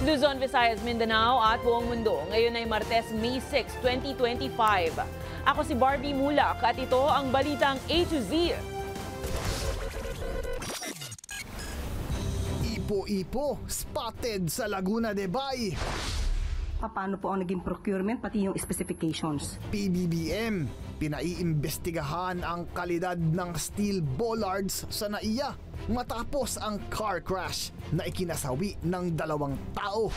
Luzon, Visayas, Mindanao at buong mundo. Ngayon ay Martes, May 6, 2025. Ako si Barbie Mulak at ito ang balitang A to Z. Ipo-ipo, spotted sa Laguna de Bay. Paano po ang naging procurement, pati yung specifications? PBBM, pinaiimbestigahan ang kalidad ng steel bollards sa NAIA matapos ang car crash na ikinasawi ng 2 tao.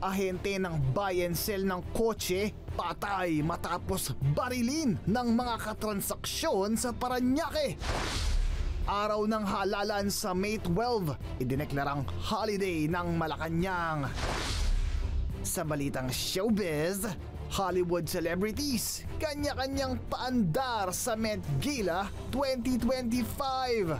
Ahente ng buy and sell ng kotse patay matapos barilin ng mga katransaksyon sa Parañaque. Araw ng halalan sa May 12, idineklarang holiday ng Malacanang. Sa balitang showbiz, Hollywood celebrities, kanya-kanyang paandar sa Met Gala 2025.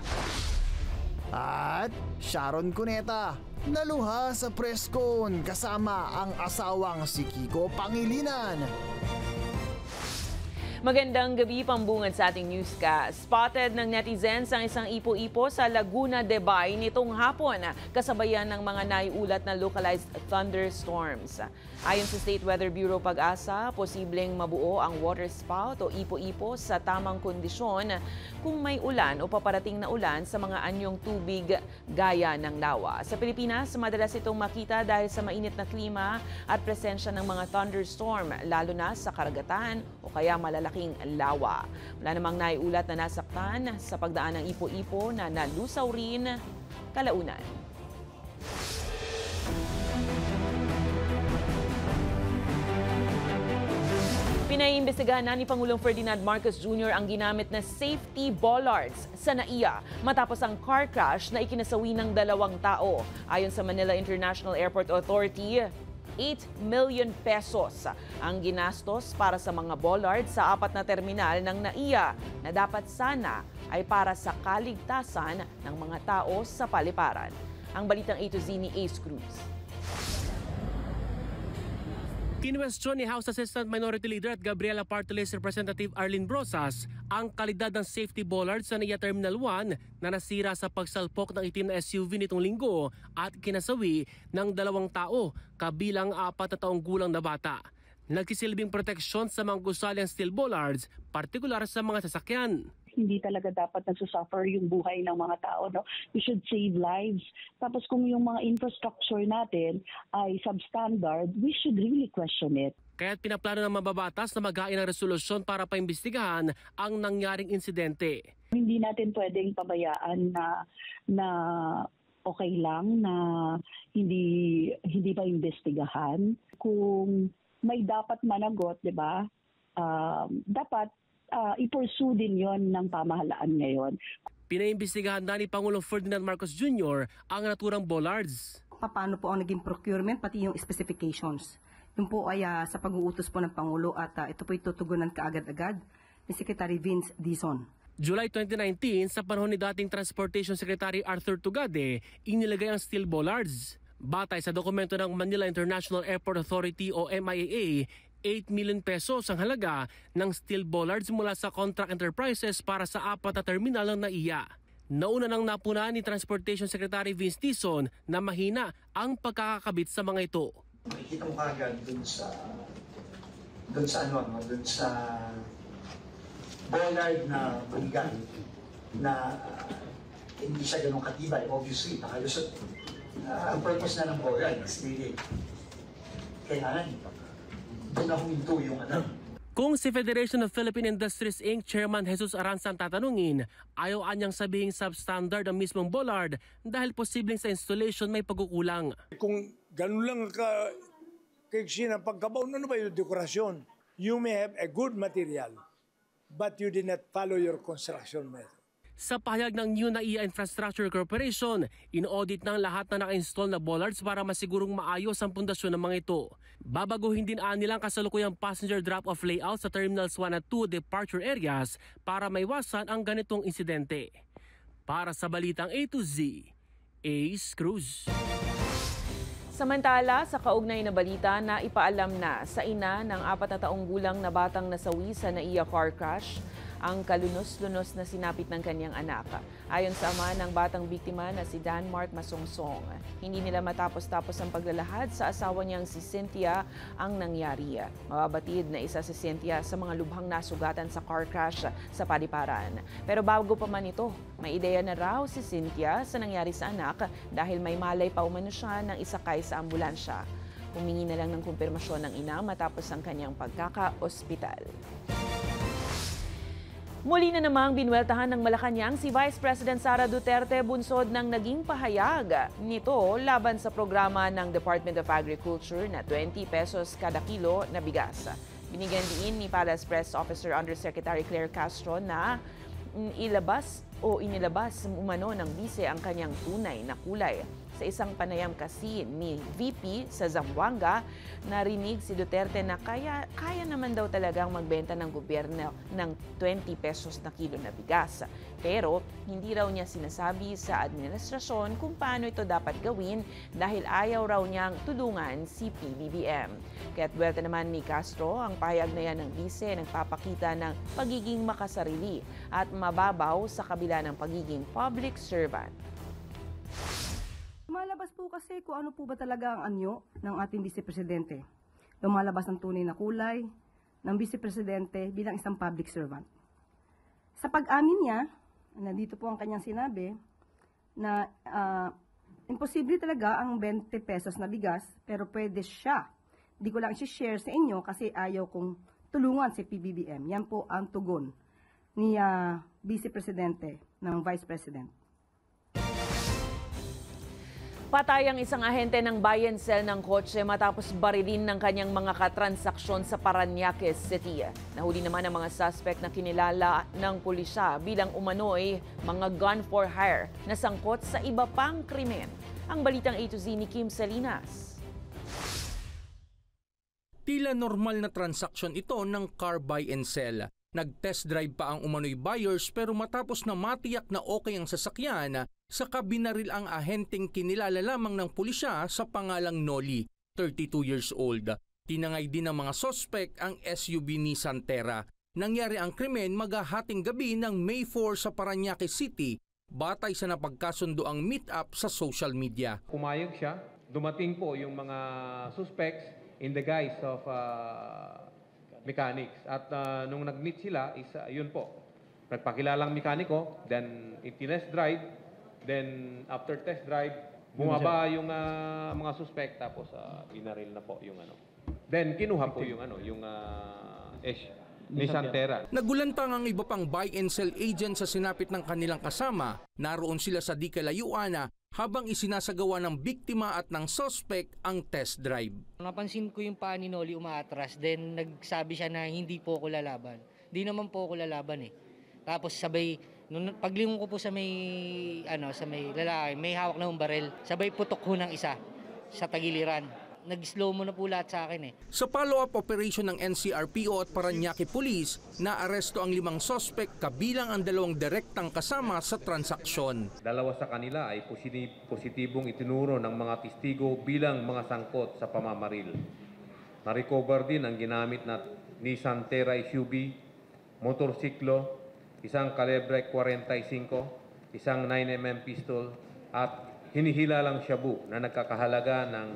At Sharon Cuneta, naluha sa press con kasama ang asawang si Kiko Pangilinan. Magandang gabi, pambungad sa ating newscast. Spotted ng netizens ang isang ipo-ipo sa Laguna de Bay nitong hapon, kasabayan ng mga naiulat na localized thunderstorms. Ayon sa State Weather Bureau Pag-asa, posibleng mabuo ang water spout o ipo-ipo sa tamang kondisyon kung may ulan o paparating na ulan sa mga anyong tubig gaya ng lawa. Sa Pilipinas, madalas itong makita dahil sa mainit na klima at presensya ng mga thunderstorm, lalo na sa karagatan o kaya malalaking lawa. Wala namang naiulat na nasaktan sa pagdaan ng ipo-ipo na nalusaw rin kalaunan. Pinaiimbestigahan na ni Pangulong Ferdinand Marcos Jr. ang ginamit na safety bollards sa NAIA matapos ang car crash na ikinasawi ng 2 tao. Ayon sa Manila International Airport Authority, 8 million pesos ang ginastos para sa mga bollards sa 4 na terminal ng NAIA na dapat sana ay para sa kaligtasan ng mga tao sa paliparan. Ang balitang A to Z ni Ace Cruz. Kinwestiyon ni House Assistant Minority Leader at Gabriela Party List Representative Arlene Brosas ang kalidad ng safety bollard sa NAIA Terminal 1 na nasira sa pagsalpok ng itim na SUV nitong linggo at kinasawi ng 2 tao, kabilang 4 na taong gulang na bata. Nagsisilbing proteksyon sa mga gusalyang steel bollards, partikular sa mga sasakyan. Hindi talaga dapat nagsusuffer yung buhay ng mga tao. No? We should save lives. Tapos kung yung mga infrastructure natin ay substandard, we should really question it. Kaya't pinaplano ng mababatas na maghain ng resolusyon para paimbestigahan ang nangyaring insidente. Hindi natin pwedeng pabayaan na okay lang na hindi pa imbestigahan. Kung may dapat managot, di ba? Dapat i-pursue din yon ng pamahalaan ngayon. Pinaimbestigahan na ni Pangulong Ferdinand Marcos Jr. ang naturang bollards. Paano po ang naging procurement, pati yung specifications? Yun po ay sa pag-uutos po ng Pangulo at ito po itutugunan kaagad-agad ni Secretary Vince Dizon. July 2019, sa panahon ni dating Transportation Secretary Arthur Tugade, inilagay ang steel bollards. Batay sa dokumento ng Manila International Airport Authority o MIAA, 8 million pesos ang halaga ng steel bollards mula sa contract enterprises para sa 4 na terminal ng NAIA. Nauna nang napuna ni Transportation Secretary Vince Dizon na mahina ang pagkakakabit sa mga ito. Makikita mo kagad dun sa bollard na baligan na hindi siya ganun katibay, obviously, nakalusot. Ang purpose na ng bollard is really kailangan doon na huminto yung Kung si Federation of Philippine Industries Inc. Chairman Jesus Aranzan tatanungin, ayaw anyang sabihing substandard ang mismong bollard dahil posibleng sa installation may pagkukulang. Kung ganun lang kaiksi ng pagkabaon, ano ba yung dekorasyon? You may have a good material, but you did not follow your construction method. Sa pahayag ng New NAIA Infrastructure Corporation, in-audit ng lahat na naka-install na bollards para masigurong maayos ang pundasyon ng mga ito. Babaguhin din nilang kasalukuyang passenger drop-off layout sa Terminals 1 at 2 departure areas para maiwasan ang ganitong insidente. Para sa balitang A to Z, Ace Cruz. Samantala, sa kaugnay na balita na ipaalam na sa ina ng 4 na taong gulang na batang nasawi sa NAIA car crash, ang kalunos-lunos na sinapit ng kanyang anak. Ayon sa ama ng batang biktima na si Danmark Masongsong, hindi nila matapos-tapos ang paglalahad sa asawa niyang si Cynthia ang nangyari. Mababatid na isa si Cynthia sa mga lubhang nasugatan sa car crash sa Paliparan. Pero bago pa man ito, may ideya na raw si Cynthia sa nangyari sa anak dahil may malay pa umano siya ng isakay sa ambulansya. Humingi na lang ng kumpirmasyon ng ina matapos ang kanyang pagkaka-ospital. Muli na namang binweltahan ng Malacanang si Vice President Sara Duterte bunsod ng naging pahayag nito laban sa programa ng Department of Agriculture na 20 pesos kada kilo na bigas. Binigyan din ni Palace Press Officer Undersecretary Claire Castro na inilabas umano ng bise ang kanyang tunay na kulay. Sa isang panayam kasi ni VP sa Zamboanga, narinig si Duterte na kaya naman daw talagang magbenta ng gobyerno ng 20 pesos na kilo na bigas. Pero hindi raw niya sinasabi sa administrasyon kung paano ito dapat gawin dahil ayaw raw niyang tulungan si PBBM. Kaya't buwelta naman ni Castro, ang pahayag na yan ng bise nagpapakita ng pagiging makasarili at mababaw sa kabila ng pagiging public servant. Lumalabas po kasi kung ano po ba talaga ang anyo ng ating Vice Presidente. Lumalabas ang tunay na kulay ng Vice Presidente bilang isang public servant. Sa pag-amin niya, nandito po ang kanyang sinabi, na imposible talaga ang 20 pesos na bigas, pero pwede siya. Hindi ko lang i-share sa inyo kasi ayaw kong tulungan si PBBM. Yan po ang tugon ni Vice Presidente ng Vice President. Patay ang isang ahente ng buy and sell ng kotse matapos barilin ng kanyang mga katransaksyon sa Parañaque City. Nahuli naman ang mga suspect na kinilala ng pulisya bilang umano'y mga gun for hire na sangkot sa iba pang krimen. Ang balitang A to Z ni Kim Salinas. Tila normal na transaksyon ito ng car buy and sell. Nag-test drive pa ang umano'y buyers pero matapos na matiyak na okay ang sasakyan, saka binaril ang ahenteng kinilala lamang ng pulisya sa pangalang Noli, 32 years old. Tinangay din ng mga sospek ang SUV Nissan Terra. Nangyari ang krimen maghahating gabi ng May 4 sa Parañaque City, batay sa napagkasundo ang meet-up sa social media. Pumayag siya, dumating po yung mga suspects in the guise of mechanics. At nung nag-meet sila, yun po, nagpakilalang mekaniko, then it-test drive, then after test drive, bumaba yung mga suspect, tapos binaril na po yung ano. Then kinuha po yung Nissan Terra. Nagulantang ang iba pang buy and sell agent sa sinapit ng kanilang kasama. Naroon sila sa di kalayuan habang isinasagawa ng biktima at ng suspect ang test drive. Napansin ko yung paa ni Noli umaatras, then nagsabi siya na hindi po ako lalaban. Di naman po ako lalaban eh. Tapos sabay, paglingon ko po sa may lalaki, may hawak na baril, sabay putok ko ng isa sa tagiliran. Nag-slow mo na po lahat sa akin eh. Sa follow-up operation ng NCRPO at Parañaque Police, naaresto ang 5 sospek kabilang ang 2 direktang kasama sa transaksyon. 2 sa kanila ay positibong itinuro ng mga testigo bilang mga sangkot sa pamamaril. Na-recover din ang ginamit na Nissan Terra SUV, motorsiklo, isang kalibre 45, isang 9mm pistol at hinihilalang shabu na nagkakahalaga ng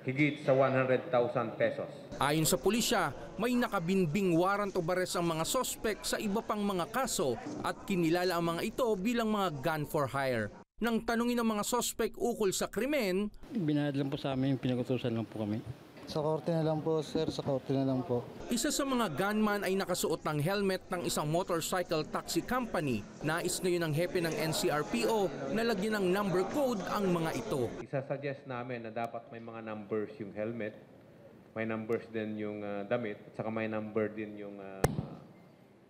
higit sa 100,000 pesos. Ayon sa pulisya, may nakabinbing warrant of arrest ang mga sospek sa iba pang mga kaso at kinilala ang mga ito bilang mga gun for hire. Nang tanungin ng mga sospek ukol sa krimen, binayad lang po sa amin, pinagutusan lang po kami. Sa korte na lang po, sir. Sa korte na lang po. Isa sa mga gunman ay nakasuot ng helmet ng isang motorcycle taxi company. Nais ngayon ng hepe ng NCRPO na lagyan ng number code ang mga ito. Isasuggest namin na dapat may mga numbers yung helmet, may numbers din yung damit, at saka may number din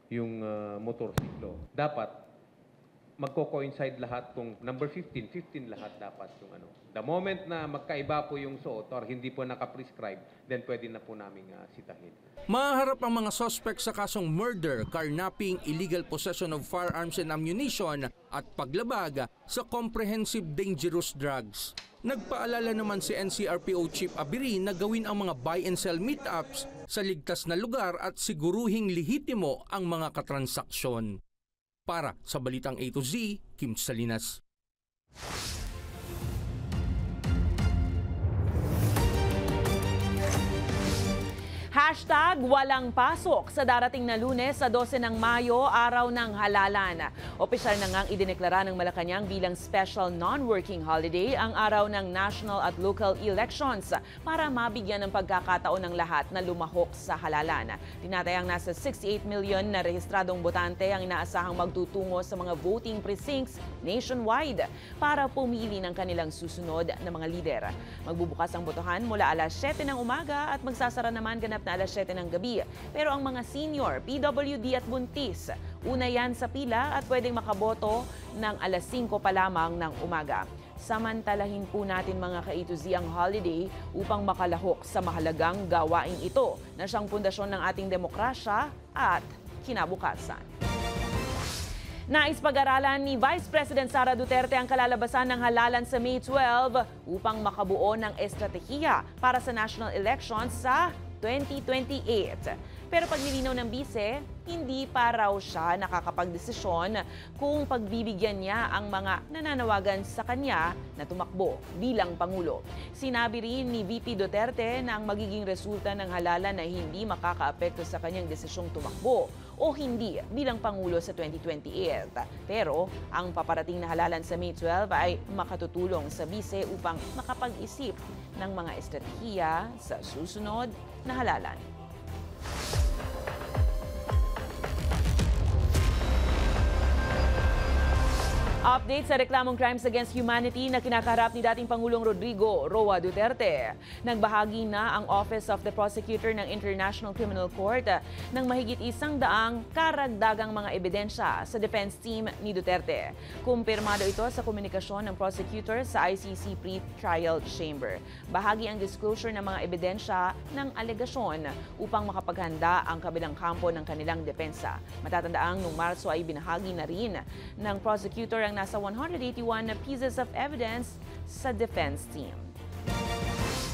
yung motorsiklo. Dapat magko-coincide lahat kung number 15 lahat dapat yung ano. The moment na magkaiba po yung suot or hindi po nakaprescribe, then pwede na po namin sitahin. Maharap ang mga suspect sa kasong murder, carnapping, illegal possession of firearms and ammunition at paglabag sa comprehensive dangerous drugs. Nagpaalala naman si NCRPO Chief Abirin na gawin ang mga buy and sell meetups sa ligtas na lugar at siguruhing lehitimo ang mga katransaksyon. Para sa Balitang A to Z, Kim Salinas. Hashtag walang pasok sa darating na Lunes sa 12 ng Mayo, araw ng halalan. Opisyal na ngang idineklara ng Malacanang bilang special non-working holiday ang araw ng national at local elections para mabigyan ng pagkakataon ng lahat na lumahok sa halalan. Tinatayang nasa 68 million na rehistradong botante ang inaasahang magtutungo sa mga voting precincts nationwide para pumili ng kanilang susunod na mga lider. Magbubukas ang botohan mula alas 7 ng umaga at magsasara naman ganap na alas 7 ng gabi. Pero ang mga senior, PWD at buntis, una yan sa pila at pwedeng makaboto ng alas 5 pa lamang ng umaga. Samantalahin po natin mga ka-A to Z ang holiday upang makalahok sa mahalagang gawaing ito na siyang pundasyon ng ating demokrasya at kinabukasan. Nais pag-aralan ni Vice President Sara Duterte ang kalalabasan ng halalan sa May 12 upang makabuo ng estratehiya para sa national elections sa 2028. Pero pag nilinaw ng bise, hindi pa raw siya nakakapagdesisyon kung pagbibigyan niya ang mga nananawagan sa kanya na tumakbo bilang Pangulo. Sinabi rin ni VP Duterte na ang magiging resulta ng halalan na hindi makakaapekto sa kanyang desisyong tumakbo o hindi bilang Pangulo sa 2028. Pero ang paparating na halalan sa May 12 ay makatutulong sa bise upang makapag-isip ng mga estratehiya sa susunod na halalan. Update sa reklamong crimes against humanity na kinakaharap ni dating Pangulong Rodrigo Roa Duterte. Nagbahagi na ang Office of the Prosecutor ng International Criminal Court ng mahigit 100 karagdagang mga ebidensya sa defense team ni Duterte. Kumpirmado ito sa komunikasyon ng prosecutor sa ICC Pre-Trial Chamber. Bahagi ang disclosure ng mga ebidensya ng alegasyon upang makapaghanda ang kabilang kampo ng kanilang depensa. Matatandaang noong Marso ay binahagi na rin ng prosecutor ang nasa 181 na pieces of evidence sa defense team.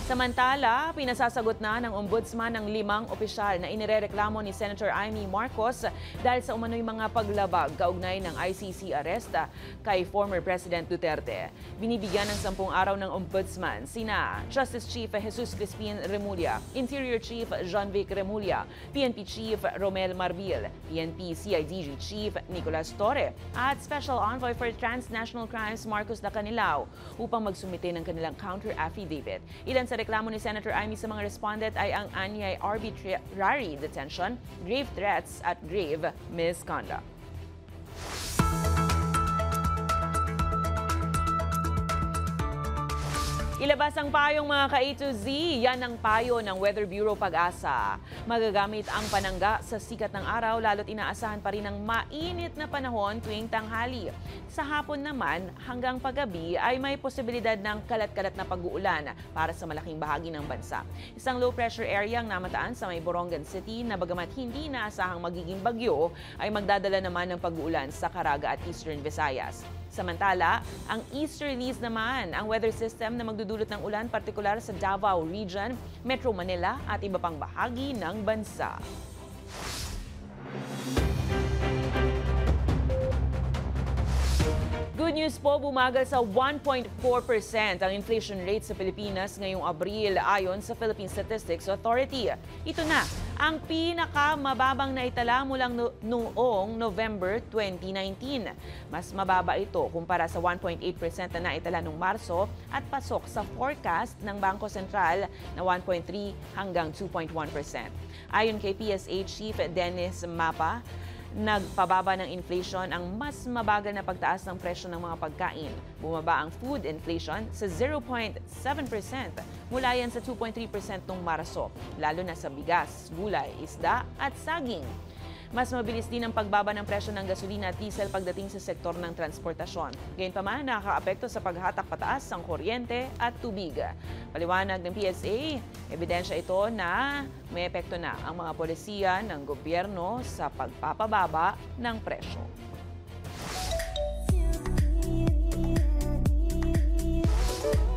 Samantala, pinasasagot na ng ombudsman ng 5 opisyal na inirereklamo ni Senator Amy Marcos dahil sa umano'y mga paglabag kaugnay ng ICC arrest kay former President Duterte. Binibigyan ng 10 araw ng ombudsman sina Justice Chief Jesus Crispin Remulla, Interior Chief John-Vic Remulla, PNP Chief Romel Marbil, PNP CIDG Chief Nicolas Torre at Special Envoy for Transnational Crimes Marcos Lacanilao upang magsumite ng kanilang counter-affidavit. Ilan sa reklamo ni Senator Amy sa mga respondent ay ang anyay arbitrary detention, grave threats at grave misconduct. Ilabas ang payong mga ka-A to Z. Yan ang payo ng Weather Bureau Pag-asa. Magagamit ang panangga sa sikat ng araw lalo't inaasahan pa rin ang mainit na panahon tuwing tanghali. Sa hapon naman hanggang paggabi ay may posibilidad ng kalat-kalat na pag-uulan para sa malaking bahagi ng bansa. Isang low pressure area ang namataan sa may Borongan City na bagamat hindi inaasahang magiging bagyo ay magdadala naman ng pag-uulan sa Caraga at Eastern Visayas. Samantala, ang easterlies naman ang weather system na magdudulot ng ulan partikular sa Davao Region, Metro Manila at iba pang bahagi ng bansa. Good news po, bumagal sa 1.4% ang inflation rate sa Pilipinas ngayong Abril ayon sa Philippine Statistics Authority. Ito na ang pinakamababang naitala mulang noong November 2019. Mas mababa ito kumpara sa 1.8% na naitala noong Marso at pasok sa forecast ng Bangko Sentral na 1.3 hanggang 2.1%. Ayon kay PSA Chief Dennis Mapa, nagpababa ng inflation ang mas mabagal na pagtaas ng presyo ng mga pagkain. Bumaba ang food inflation sa 0.7% mula yan sa 2.3% noong Marso, lalo na sa bigas, gulay, isda at saging. Mas mabilis din ang pagbaba ng presyo ng gasolina at diesel pagdating sa sektor ng transportasyon. Gayunpaman, nakakaapekto sa paghatak pataas ang kuryente at tubig. Paliwanag ng PSA, ebidensya ito na may epekto na ang mga polisiya ng gobyerno sa pagpapababa ng presyo.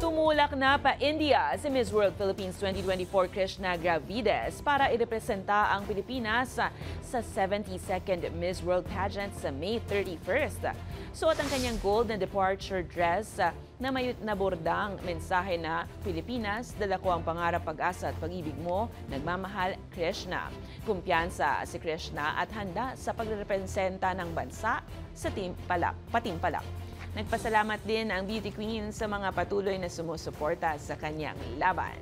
Tumulak na pa India si Miss World Philippines 2024 Krishna Gravides para irepresenta ang Pilipinas sa 72nd Miss World Pageant sa May 31st. Suot ang kanyang gold na departure dress na may nabordang mensahe na Pilipinas, dala ko ang pangarap, pag-asa at pag-ibig mo, nagmamahal Krishna. Kumpiyansa si Krishna at handa sa pagrepresenta ng bansa sa patimpalak. Nagpasalamat din ang beauty queen sa mga patuloy na sumusuporta sa kanyang laban.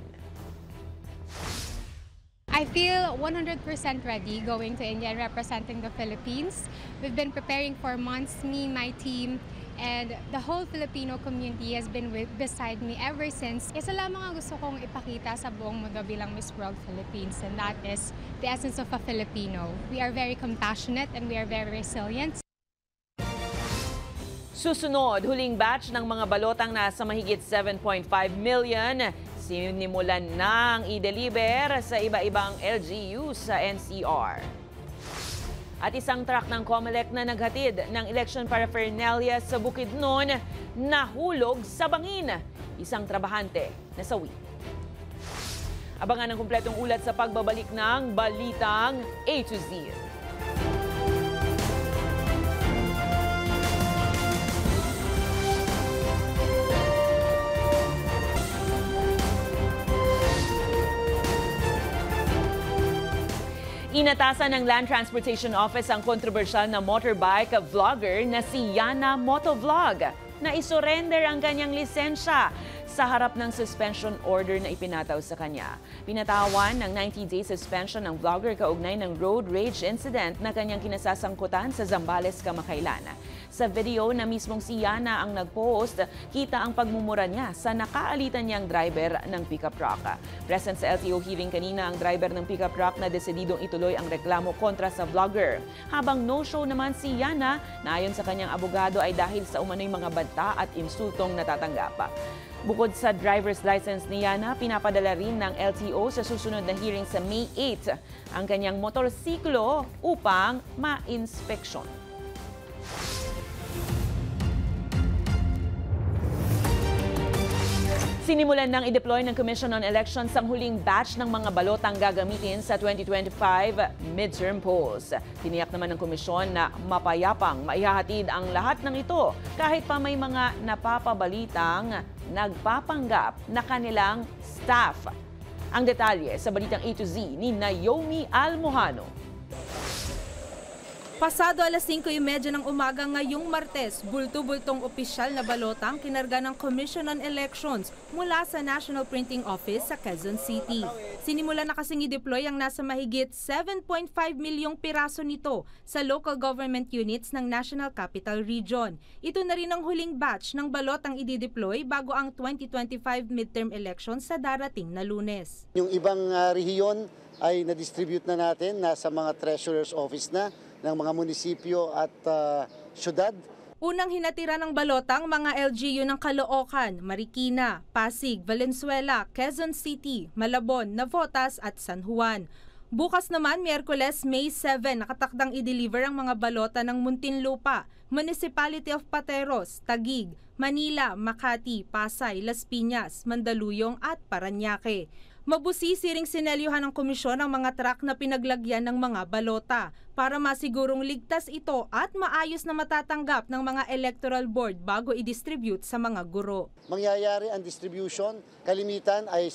I feel 100% ready going to India and representing the Philippines. We've been preparing for months, me, my team, and the whole Filipino community has been beside me ever since. Isa lamang ang gusto kong ipakita sa buong mundo bilang Miss World Philippines, and that is the essence of a Filipino. We are very compassionate and we are very resilient. Susunod, huling batch ng mga balotang nasa mahigit 7.5 million sinimulan nang i-deliver sa iba-ibang LGU sa NCR. At isang truck ng COMELEC na naghatid ng election paraphernalia sa Bukidnon nahulog sa bangin. Isang trabahante nasawi. Abangan ang kumpletong ulat sa pagbabalik ng Balitang A to Z. Inatasan ng Land Transportation Office ang kontrobersyal na motorbike vlogger na si Yana Motovlog na isurrender ang kanyang lisensya sa harap ng suspension order na ipinataw sa kanya. Pinatawan ng 90-day suspension ng vlogger kaugnay ng road rage incident na kanyang kinasasangkutan sa Zambales, kamakailan. Sa video na mismong si Yana ang nagpost, kita ang pagmumura niya sa nakaalitan niyang driver ng pickup truck. Present sa LTO hearing kanina ang driver ng pickup truck na desididong ituloy ang reklamo kontra sa vlogger. Habang no-show naman si Yana na ayon sa kanyang abogado ay dahil sa umano'y mga banta at insultong natatanggap. Bukod sa driver's license ni Yana, pinapadala rin ng LTO sa susunod na hearing sa May 8 ang kanyang motorsiklo upang ma-inspeksyon. Sinimulan nang i-deploy ng Commission on Elections ang huling batch ng mga balotang gagamitin sa 2025 midterm polls. Tiniyak naman ng komisyon na mapayapang maihahatid ang lahat ng ito kahit pa may mga napapabalitang nagpapanggap na kanilang staff. Ang detalye sa Balitang A to Z ni Naomi Almojano. Pasado alas 5:30 ng umaga ngayong Martes, bulto-bultong opisyal na balotang kinarga ng Commission on Elections mula sa National Printing Office sa Quezon City. Sinimula na kasing i-deploy ang nasa mahigit 7.5 milyong piraso nito sa local government units ng National Capital Region. Ito na rin ang huling batch ng balotang i-deploy bago ang 2025 midterm elections sa darating na Lunes. Yung ibang rehiyon ay na-distribute na natin, nasa mga treasurer's office na ng mga munisipyo at syudad. Unang hinatira ng balotang mga LGU ng Caloocan, Marikina, Pasig, Valenzuela, Quezon City, Malabon, Navotas at San Juan. Bukas naman, Miyerkules, May 7, nakatakdang i-deliver ang mga balota ng Muntinlupa, Municipality of Pateros, Taguig, Manila, Makati, Pasay, Las Piñas, Mandaluyong at Parañaque. Mabusisi ring sinelyuhan ng komisyon ang mga truck na pinaglagyan ng mga balota para masigurong ligtas ito at maayos na matatanggap ng mga electoral board bago i-distribute sa mga guro. Mangyayari ang distribution, kalimitan ay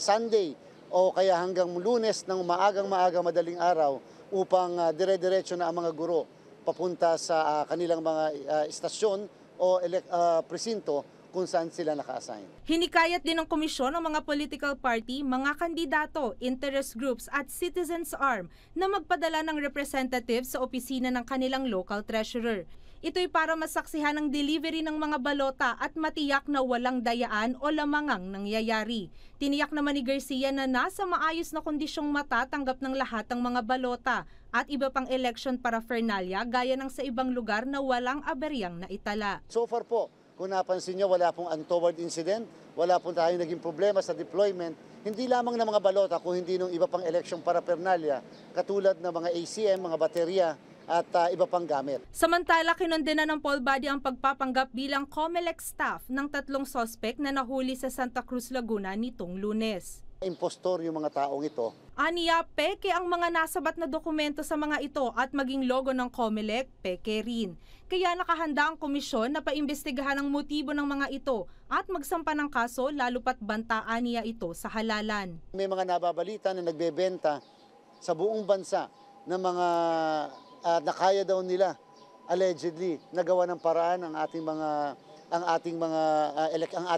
Sunday o kaya hanggang Lunes ng maagang-maaga madaling araw upang dire-diretso na ang mga guro papunta sa kanilang mga istasyon o presinto kung saan sila naka-assign. Hinikayat din ng komisyon ng mga political party, mga kandidato, interest groups at citizens arm na magpadala ng representative sa opisina ng kanilang local treasurer. Ito'y para masaksihan ang delivery ng mga balota at matiyak na walang dayaan o lamangang nangyayari. Tiniyak naman ni Garcia na nasa maayos na kondisyong matatanggap ng lahat ng mga balota at iba pang election paraphernalia gaya ng sa ibang lugar na walang aberyang naitala. So far po, kung napansin nyo, wala pong untoward incident, wala pong tayong naging problema sa deployment, hindi lamang ng mga balota kung hindi ng iba pang election paraphernalia katulad ng mga ACM, mga baterya, at iba pang gamit. Samantala, kinondena ng poll body ang pagpapanggap bilang COMELEC staff ng 3 sospek na nahuli sa Santa Cruz, Laguna nitong Lunes. Impostor yung mga taong ito. Aniya, peke ang mga nasabat na dokumento sa mga ito at maging logo ng COMELEC, peke rin. Kaya nakahanda ang komisyon na paimbestigahan ang motibo ng mga ito at magsampa ng kaso lalo pat bantaan niya ito sa halalan. May mga nababalita na nagbebenta sa buong bansa ng mga na kaya daw nila allegedly nagawa ng paraan ang ating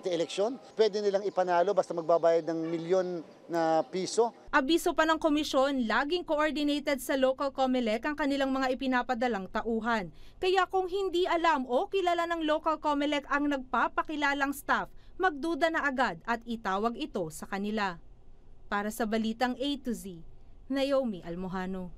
eleksyon. Pwede nilang ipanalo basta magbabayad ng milyon na piso. Abiso pa ng komisyon, laging coordinated sa local COMELEC ang kanilang mga ipinapadalang tauhan. Kaya kung hindi alam o kilala ng local COMELEC ang nagpapakilalang staff, magduda na agad at itawag ito sa kanila. Para sa Balitang A to Z, Naomi Almojano.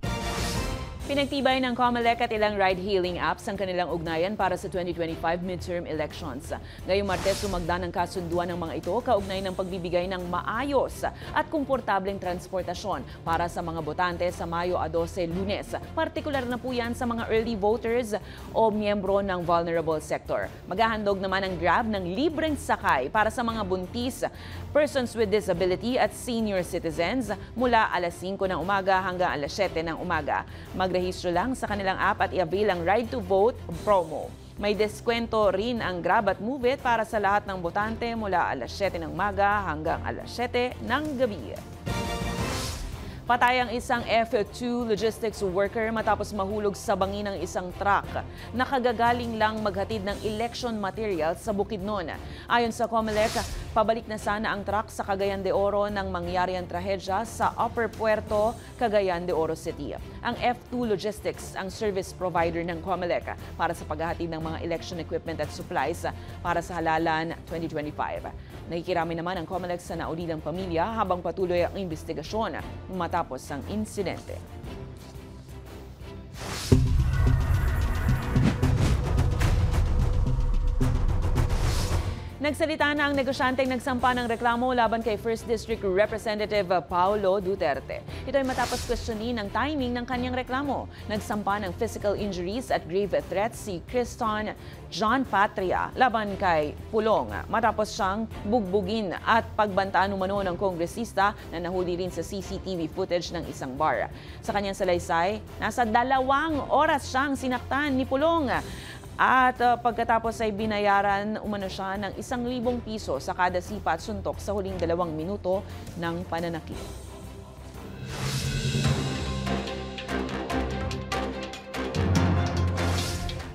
Pinagtibay ng COMELEC at ilang ride-hailing apps ang kanilang ugnayan para sa 2025 midterm elections. Ngayong Martes, sumagda ng kasunduan ng mga ito kaugnay ng pagbibigay ng maayos at komportableng transportasyon para sa mga botante sa Mayo a 12 Lunes. Partikular na po yan sa mga early voters o miyembro ng vulnerable sector. Maghahandog naman ang Grab ng libreng sakay para sa mga buntis, persons with disability at senior citizens mula alas 5 ng umaga hanggang alas 7 ng umaga. Magrehistro lang sa kanilang app at i-avail ang Ride to Vote promo. May deskwento rin ang Grab at Move It para sa lahat ng botante mula alas 7 ng umaga hanggang alas 7 ng gabi. Patay ang isang F2 logistics worker matapos mahulog sa bangin ng isang truck na kagagaling lang maghatid ng election materials sa Bukidnon. Ayon sa COMELEC, pabalik na sana ang truck sa Cagayan de Oro nang mangyari ang trahedya sa Upper Puerto, Cagayan de Oro City. Ang F2 Logistics ang service provider ng COMELEC para sa paghahatid ng mga election equipment at supplies para sa halalan 2025. Nakikirami naman ang COMELEC sa naulilang pamilya habang patuloy ang investigasyon matapos ang insidente. Nagsalita na ang negosyanteng nagsampa ng reklamo laban kay 1st District Representative Paulo Duterte. Ito ay matapos questionin ang timing ng kanyang reklamo. Nagsampa ng physical injuries at grave threats si Criston John Patria laban kay Pulong matapos siyang bugbugin at pagbantaan umano ng kongresista na nahuli rin sa CCTV footage ng isang bar. Sa kanyang salaysay, nasa 2 oras siyang sinaktan ni Pulong. At pagkatapos ay binayaran umano siya ng 1,000 piso sa kada sipa at suntok sa huling 2 minuto ng pananakit.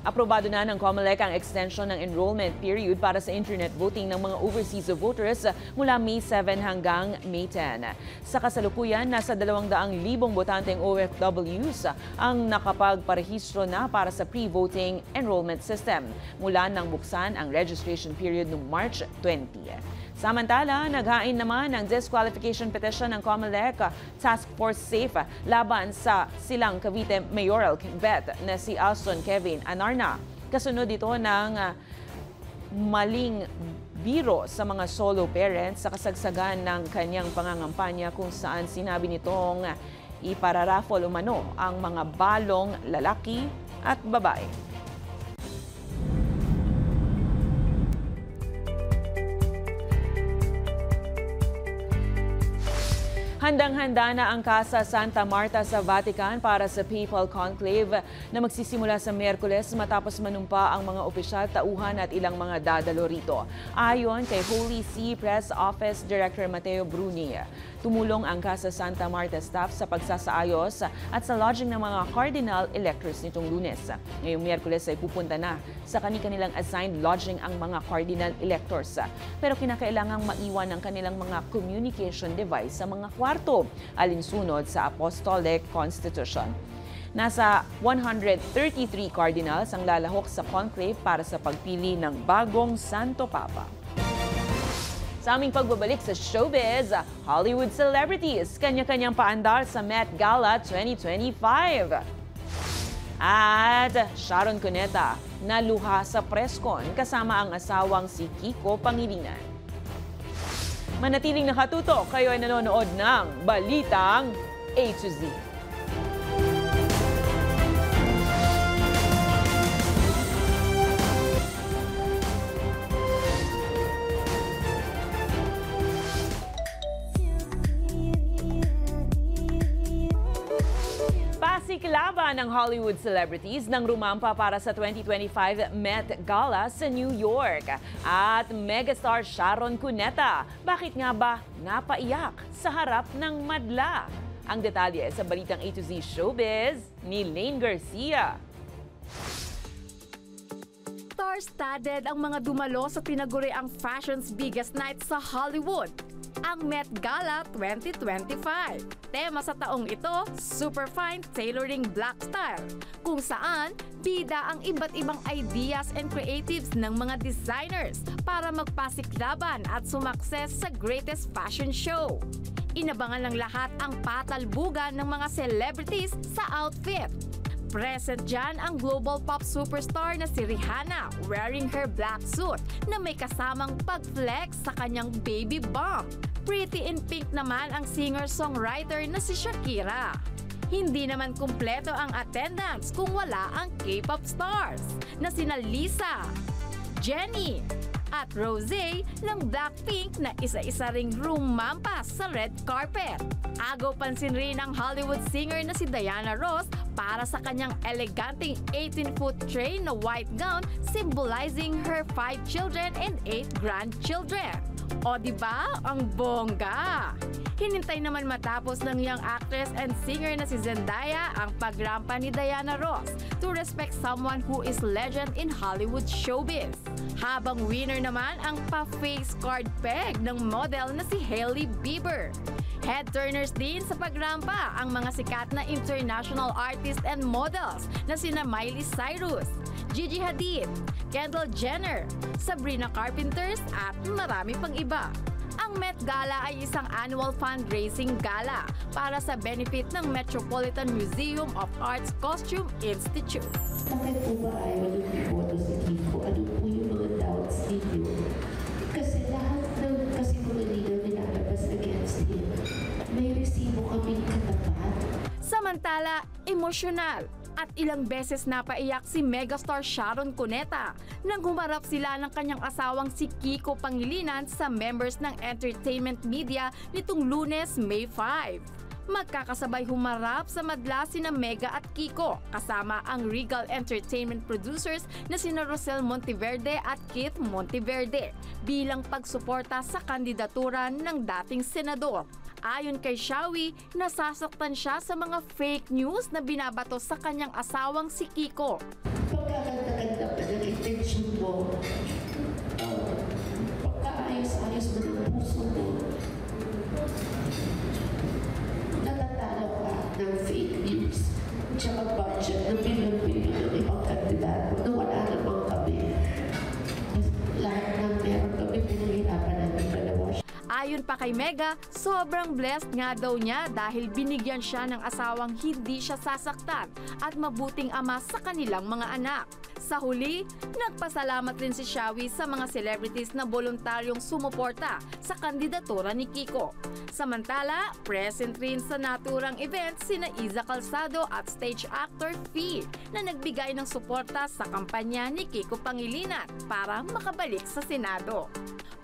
Aprobado na ng COMELEC ang extension ng enrollment period para sa internet voting ng mga overseas voters mula May 7 hanggang May 10. Sa kasalukuyan, nasa 200,000 botanteng OFWs ang nakapagparehistro na para sa pre-voting enrollment system mula nang buksan ang registration period noong March 20. Samantala, naghain naman ng disqualification petition ng COMELEC Task Force SAFE laban sa Silang Cavite Mayoral Bet na si Alston Kevin Anarna. Kasunod ito ng maling biro sa mga solo parents sa kasagsagan ng kanyang pangangampanya kung saan sinabi nitong ipararaffle umano ang mga balong lalaki at babae. Handang-handa na ang Casa Santa Marta sa Vatican para sa Papal Conclave na magsisimula sa Miyerkules matapos manumpa ang mga opisyal, tauhan at ilang mga dadalo rito. Ayon kay Holy See Press Office Director Matteo Bruni, tumulong ang Casa Santa Marta staff sa pagsasaayos at sa lodging ng mga cardinal electors nitong Lunes. Ngayong Miyerkules ay pupunta na sa kanilang assigned lodging ang mga cardinal electors. Pero kinakailangang maiwan ang kanilang mga communication device sa mga kwarto, alinsunod sa Apostolic Constitution. Nasa 133 cardinals ang lalahok sa conclave para sa pagpili ng bagong Santo Papa. Sa aming pagbabalik sa showbiz, Hollywood celebrities, kanya-kanyang paandar sa Met Gala 2025. At Sharon Cuneta, naluha sa presscon kasama ang asawang si Kiko Pangilinan. Manatiling nakatutok, kayo ay nanonood ng Balitang A to Z. Pasiklaban ng Hollywood celebrities nang rumampa para sa 2025 Met Gala sa New York. At megastar Sharon Cuneta, bakit nga ba napaiyak sa harap ng madla? Ang detalye sa Balitang A to Z Showbiz ni Lane Garcia. Star-studded ang mga dumalo sa tinaguriang fashion's biggest night sa Hollywood, ang Met Gala 2025. Tema sa taong ito, super fine tailoring black style, kung saan bida ang iba't ibang ideas and creatives ng mga designers para magpasiklaban at sumakses sa greatest fashion show. Inabangan ng lahat ang patalbugan ng mga celebrities sa outfit. Present dyan ang global pop superstar na si Rihanna wearing her black suit na may kasamang pag-flex sa kanyang baby bump. Pretty in pink naman ang singer-songwriter na si Shakira. Hindi naman kumpleto ang attendance kung wala ang K-pop stars na sina Lisa, Jennie, at Rosé ng Blackpink na isa-isa ring rumampas sa red carpet. Agaw pansin rin ang Hollywood singer na si Diana Ross para sa kanyang eleganteng 18-foot train na white gown symbolizing her 5 children and 8 grandchildren. O diba? Ang bongga! Hinintay naman matapos ng young actress and singer na si Zendaya ang pagrampa ni Diana Ross to respect someone who is legend in Hollywood showbiz. Habang winner naman ang pa-face card peg ng model na si Hailey Bieber. Head-turners din sa pagrampa ang mga sikat na international artists and models na sina Miley Cyrus, Gigi Hadid, Kendall Jenner, Sabrina Carpenter at marami pang iba. Ang Met Gala ay isang annual fundraising gala para sa benefit ng Metropolitan Museum of Art's Costume Institute. Bakit po ba ayaw yung iboto sa Kiko? Ano po yung mga doubts ninyo? Kasi lahat ng kasinungalingan na nilalabas against him, may resibo kaming katapat. Samantala, emosyonal at ilang beses napaiyak si megastar Sharon Cuneta nang humarap sila ng kanyang asawang si Kiko Pangilinan sa members ng entertainment media nitong Lunes, May 5. Magkakasabay humarap sa madla sina Mega at Kiko kasama ang Regal Entertainment producers na sina Rosel Monteverde at Keith Monteverde bilang pagsuporta sa kandidatura ng dating senador. Ayon kay Shawi, nasasaktan siya sa mga fake news na binabato sa kanyang asawang si Kiko. Pagkakaganda pa ng intensyon mo, pagkaayos-ayos mo ng puso mo, natatalo ka ng fake news, tsaka budget na pinag-bilog ng ibang kandidato na wala namang kami. Lahat ng meron kami pinahirapan namin dalawa. Ayon pa kay Mega, sobrang blessed nga daw niya dahil binigyan siya ng asawang hindi siya sasaktan at mabuting ama sa kanilang mga anak. Sa huli, nagpasalamat rin si Shawi sa mga celebrities na voluntaryong sumuporta sa kandidatura ni Kiko. Samantala, present rin sa naturang event sina Iza Calzado at stage actor Fee na nagbigay ng suporta sa kampanya ni Kiko Pangilinan para makabalik sa Senado.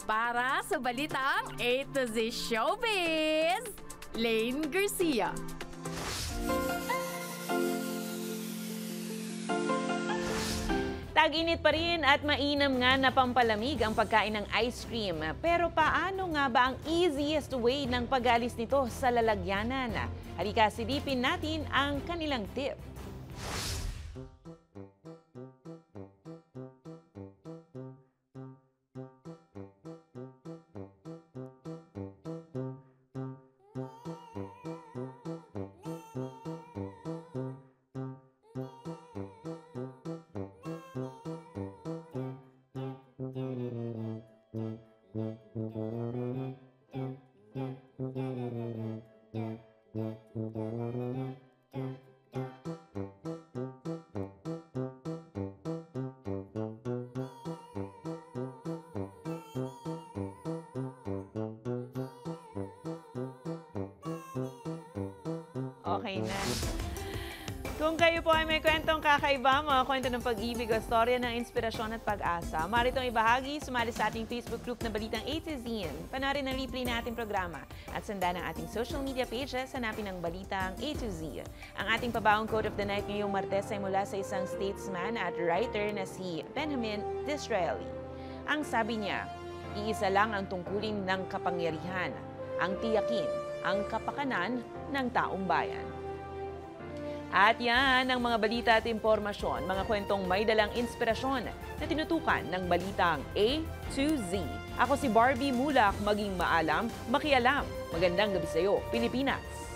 Para sa Balitang A to Z Showbiz, Lane Garcia. Tag-init pa rin at mainam nga na pampalamig ang pagkain ng ice cream. Pero paano nga ba ang easiest way ng pag-alis nito sa lalagyanan? Halika, silipin natin ang kanilang tip. okay na. Kung kayo po ay may kwentong kakaiba, mga kwento ng pag-ibig o storya ng inspirasyon at pag-asa, maaari itong ibahagi, sumali sa ating Facebook group na Balitang A to Z. Panoorin ang replay na ating programa at sundan ang ating social media pages, hanapin ang Balitang A to Z. Ang ating pabaong quote of the night ngayong Martes ay mula sa isang statesman at writer na si Benjamin Disraeli. Ang sabi niya, iisa lang ang tungkulin ng kapangyarihan, ang tiyakin, ang kapakanan ng taong bayan. At yan ang mga balita at impormasyon, mga kwentong may dalang inspirasyon na tinutukan ng Balitang A to Z. Ako si Barbie Mulak, maging maalam, makialam. Magandang gabi sa iyo, Pilipinas!